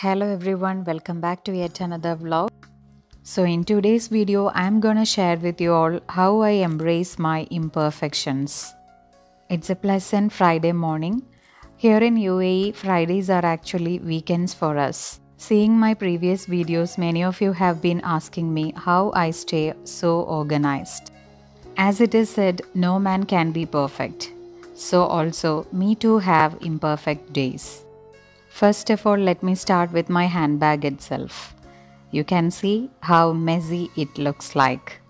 Hello everyone, welcome back to yet another vlog. So in today's video, I'm gonna share with you all how I embrace my imperfections. It's a pleasant Friday morning. Here in UAE, Fridays are actually weekends for us. Seeing my previous videos, many of you have been asking me how I stay so organized. As it is said, no man can be perfect. So also, me too have imperfect days. First of all, let me start with my handbag itself. You can see how messy it looks like.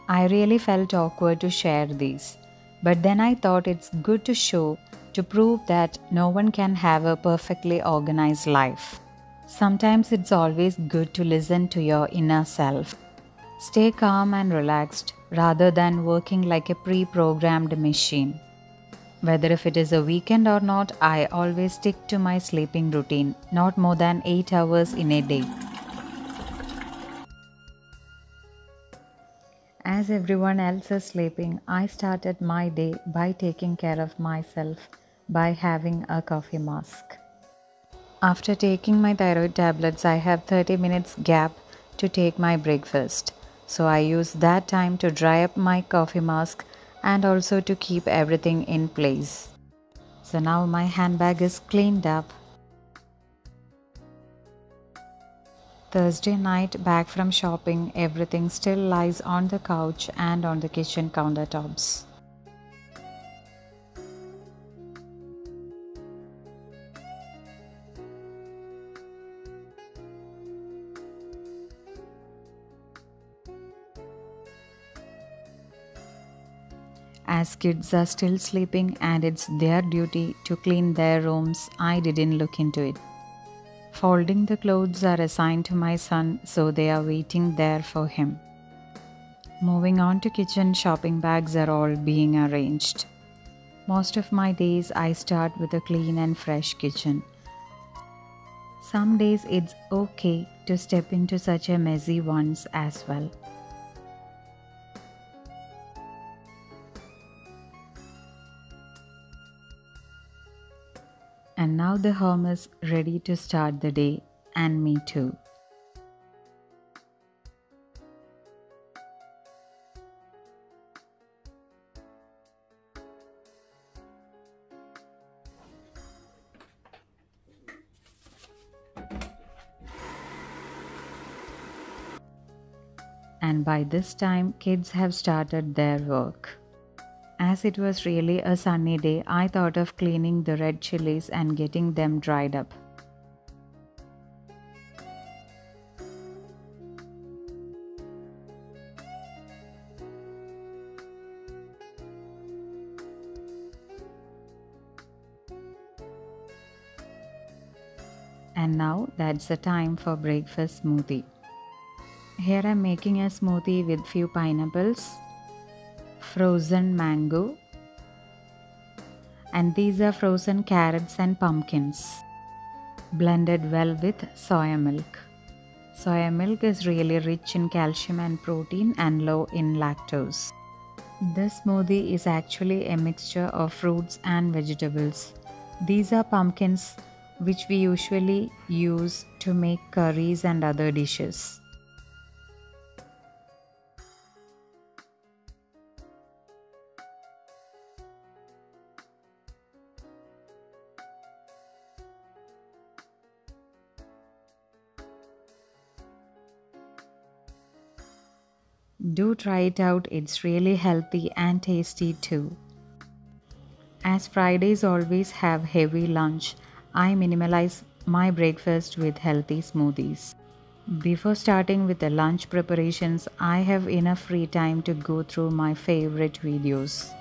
I really felt awkward to share these, but then I thought it's good to show to prove that no one can have a perfectly organized life. Sometimes it's always good to listen to your inner self. Stay calm and relaxed rather than working like a pre-programmed machine. Whether if it is a weekend or not, I always stick to my sleeping routine, not more than 8 hours in a day. As everyone else is sleeping, I started my day by taking care of myself by having a coffee mask. After taking my thyroid tablets, I have 30 minutes gap to take my breakfast. So I use that time to dry up my coffee mask and also to keep everything in place. So now my handbag is cleaned up. Thursday night, back from shopping, everything still lies on the couch and on the kitchen countertops. As kids are still sleeping and it's their duty to clean their rooms, I didn't look into it. Folding the clothes are assigned to my son, so they are waiting there for him. Moving on to kitchen, shopping bags are all being arranged. Most of my days I start with a clean and fresh kitchen. Some days it's okay to step into such a messy ones as well. And now the home is ready to start the day, and me too. And by this time, kids have started their work. As it was really a sunny day, I thought of cleaning the red chilies and getting them dried up. And now that's the time for breakfast smoothie. Here I'm making a smoothie with few pineapples, frozen mango, and these are frozen carrots and pumpkins, blended well with soya milk. Soya milk is really rich in calcium and protein and low in lactose. This smoothie is actually a mixture of fruits and vegetables. These are pumpkins which we usually use to make curries and other dishes. Do try it out, it's really healthy and tasty too. As Fridays always have heavy lunch, I minimalize my breakfast with healthy smoothies. Before starting with the lunch preparations, I have enough free time to go through my favorite videos.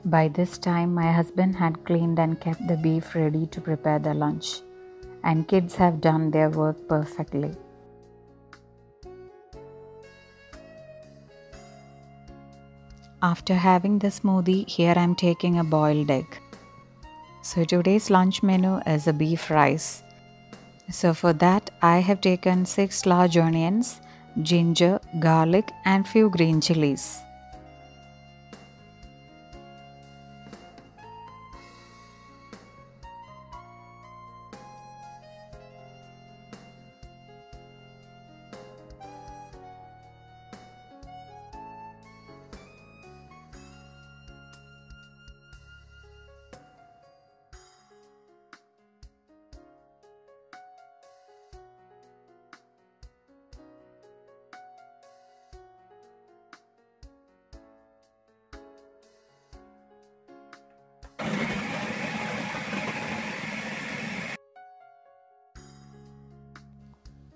By this time, my husband had cleaned and kept the beef ready to prepare the lunch, and kids have done their work perfectly. After having the smoothie, here I am taking a boiled egg. So today's lunch menu is a beef rice. So for that, I have taken 6 large onions, ginger, garlic and few green chilies.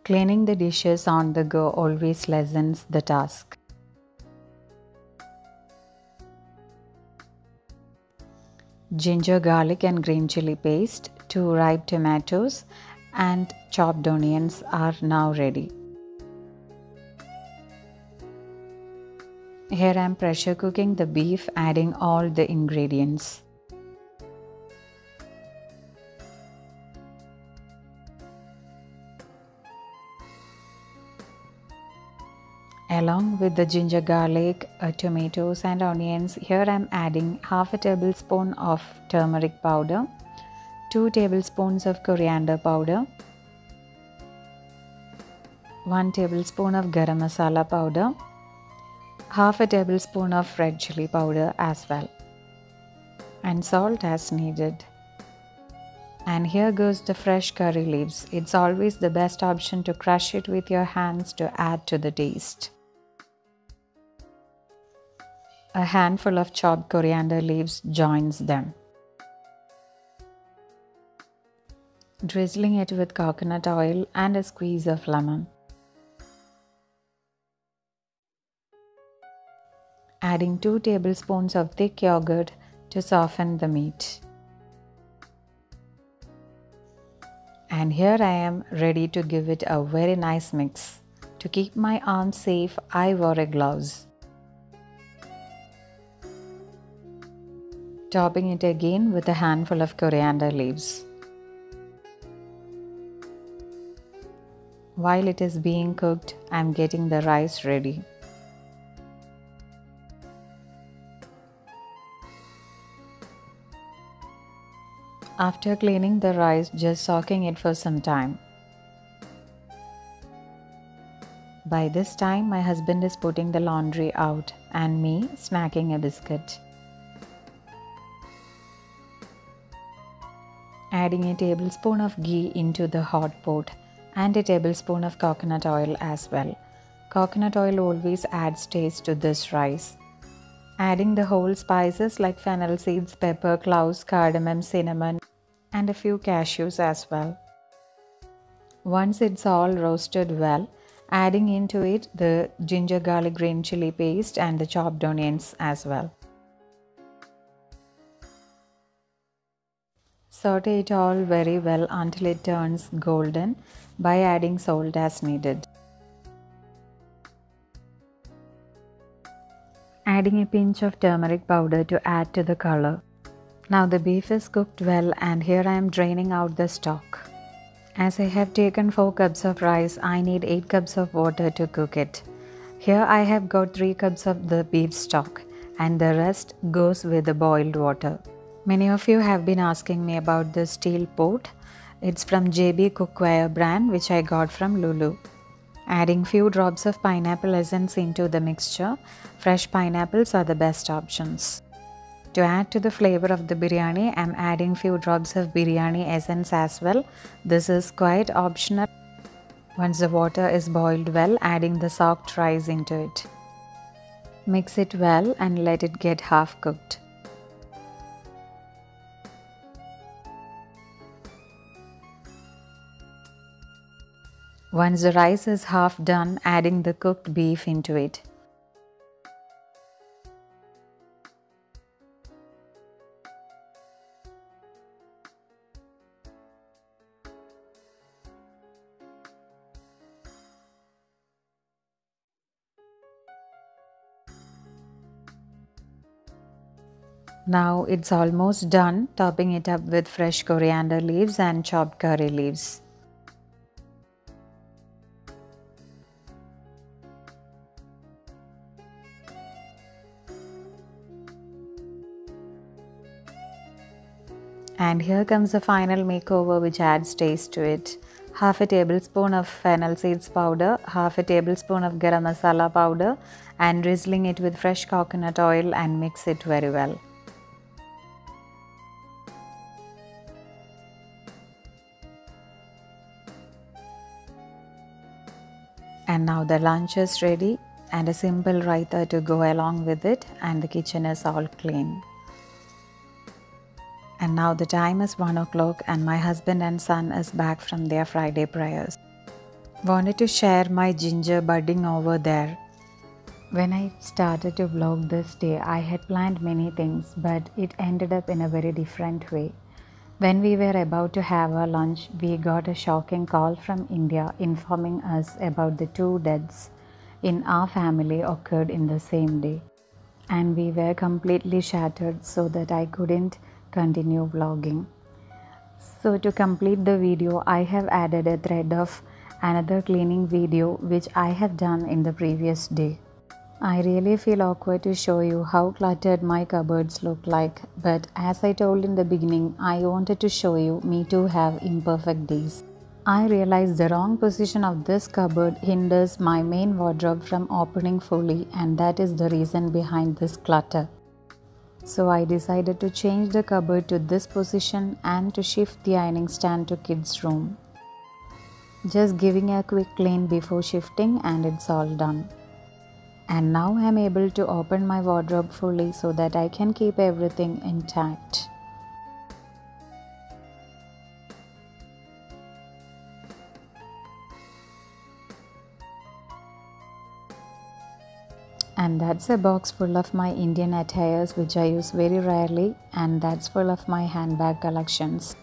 Cleaning the dishes on the go always lessens the task. Ginger, garlic and green chili paste, 2 ripe tomatoes and chopped onions are now ready. Here I am pressure cooking the beef, adding all the ingredients. Along with the ginger, garlic, tomatoes and onions, here I am adding half a tablespoon of turmeric powder, 2 tablespoons of coriander powder, 1 tablespoon of garam masala powder, half a tablespoon of red chili powder as well, and salt as needed. And here goes the fresh curry leaves. It's always the best option to crush it with your hands to add to the taste. A handful of chopped coriander leaves joins them. Drizzling it with coconut oil and a squeeze of lemon. Adding 2 tablespoons of thick yogurt to soften the meat. And here I am ready to give it a very nice mix. To keep my arms safe, I wore gloves. Topping it again with a handful of coriander leaves. While it is being cooked, I am getting the rice ready. After cleaning the rice, just soaking it for some time. By this time, my husband is putting the laundry out and me snacking a biscuit. Adding a tablespoon of ghee into the hot pot and a tablespoon of coconut oil as well. Coconut oil always adds taste to this rice. Adding the whole spices like fennel seeds, pepper, cloves, cardamom, cinnamon and a few cashews as well. Once it's all roasted well, adding into it the ginger, garlic, green chili paste and the chopped onions as well. Saute it all very well until it turns golden by adding salt as needed. Adding a pinch of turmeric powder to add to the color. Now the beef is cooked well and here I am draining out the stock. As I have taken 4 cups of rice, I need 8 cups of water to cook it. Here I have got 3 cups of the beef stock and the rest goes with the boiled water. Many of you have been asking me about this steel pot. It's from JB Cookware brand which I got from Lulu. Adding few drops of pineapple essence into the mixture. Fresh pineapples are the best options. To add to the flavor of the biryani, I am adding few drops of biryani essence as well. This is quite optional. Once the water is boiled well, adding the soaked rice into it. Mix it well and let it get half cooked. Once the rice is half done, adding the cooked beef into it. Now it's almost done, topping it up with fresh coriander leaves and chopped curry leaves. And here comes the final makeover which adds taste to it. Half a tablespoon of fennel seeds powder, half a tablespoon of garam masala powder and drizzling it with fresh coconut oil and mix it very well. And now the lunch is ready and a simple raita to go along with it and the kitchen is all clean. And now the time is 1 o'clock and my husband and son is back from their Friday prayers. Wanted to share my ginger budding over there. When I started to vlog this day, I had planned many things, but it ended up in a very different way. When we were about to have our lunch, we got a shocking call from India informing us about the two deaths in our family occurred in the same day. And we were completely shattered so that I couldn't continue vlogging. So to complete the video, I have added a thread of another cleaning video which I have done in the previous day. I really feel awkward to show you how cluttered my cupboards look like, but as I told in the beginning, I wanted to show you me too have imperfect days. I realized the wrong position of this cupboard hinders my main wardrobe from opening fully, and that is the reason behind this clutter. So I decided to change the cupboard to this position and to shift the ironing stand to kids' room. Just giving a quick clean before shifting and it's all done. And now I am able to open my wardrobe fully so that I can keep everything intact. And that's a box full of my Indian attires which I use very rarely, and that's full of my handbag collections.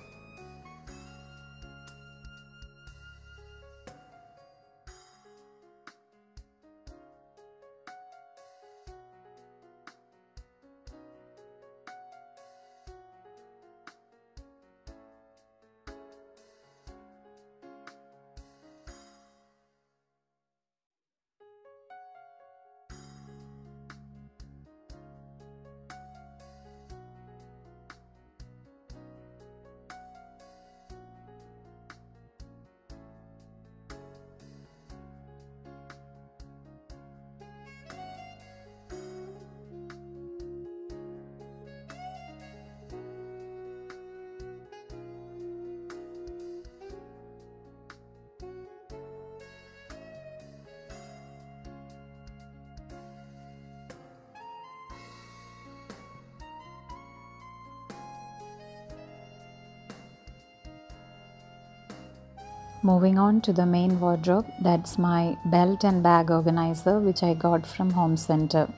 Moving on to the main wardrobe, that's my belt and bag organizer which I got from Home Center.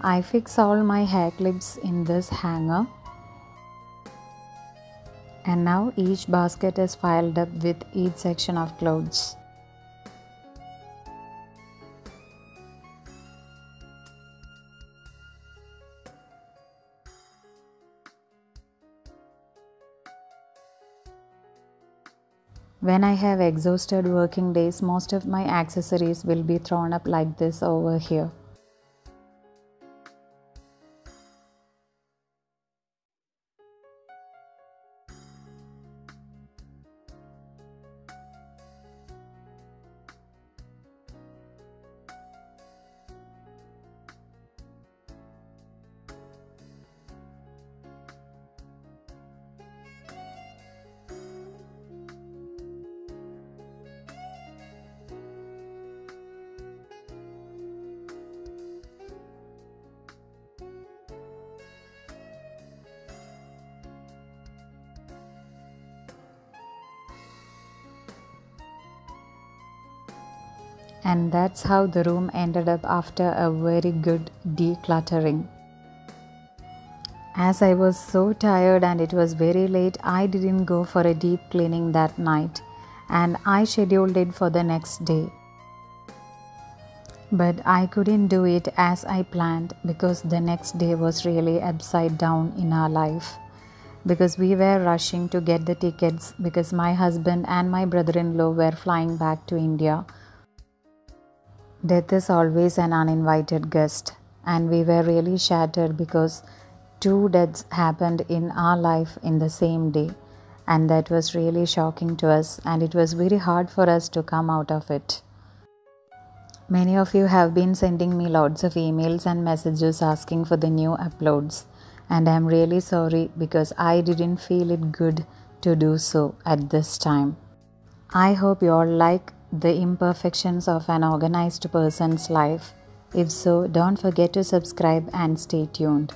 I fix all my hair clips in this hanger. And now each basket is filed up with each section of clothes. When I have exhausted working days, most of my accessories will be thrown up like this over here. And that's how the room ended up after a very good decluttering. As I was so tired and it was very late, I didn't go for a deep cleaning that night, and I scheduled it for the next day. But I couldn't do it as I planned because the next day was really upside down in our life. Because we were rushing to get the tickets because my husband and my brother-in-law were flying back to India. Death is always an uninvited guest, and we were really shattered because two deaths happened in our life in the same day, and that was really shocking to us, and it was very hard for us to come out of it. Many of you have been sending me lots of emails and messages asking for the new uploads, and I am really sorry because I didn't feel it good to do so at this time. I hope you all like the imperfections of an organized person's life. If so, don't forget to subscribe and stay tuned.